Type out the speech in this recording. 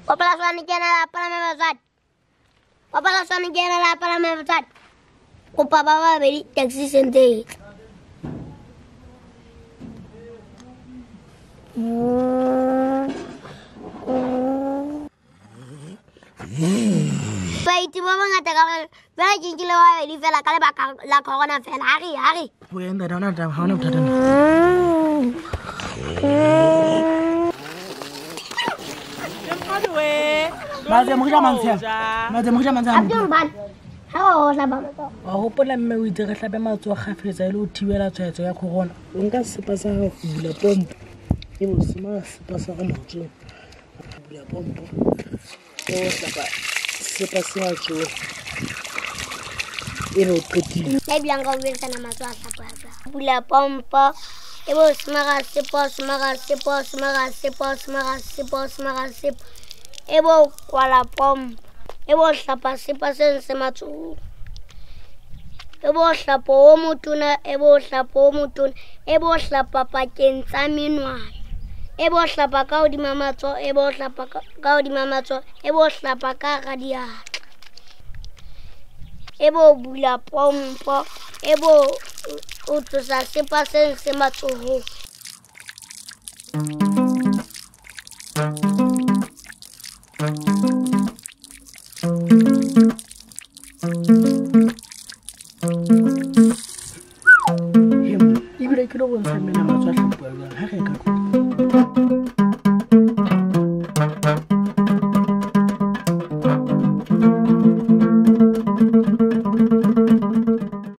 Opala swani kena la pala me basat. Opala swani kena la pala me basat. Kopa baba beri taxi sente. Baiti baba ngata ka ba jinjile wa beri fela ka le baka la corona fela ari. Boenda dona da hauna bothata. Maze mo ja mantsa. Abdul ban. Hello la baba. A hopola mme o itse re hlape matso gafetsa ile o thibela tshwaetso ya corona. O nka sepa sa go bula pompo. E bo sima sepa sa go motho. Bula pompo. O hlapa sepa sa go. E re o qetile. Le blanca o besa na matso a hlapa. Bula pompo. E bo sima sepa. Ebo kwala pom ebo hlapa sepa se matso ebo hlapa o motona ebo hlapa pakeng tsa menwana ebo hlapa ka hodima matso ebo hlapa ka radiatla ebo bula pompo ebo o tlosa sepa se matso ho Ibile ke lo bontsha mena matso a hlapa ha re ka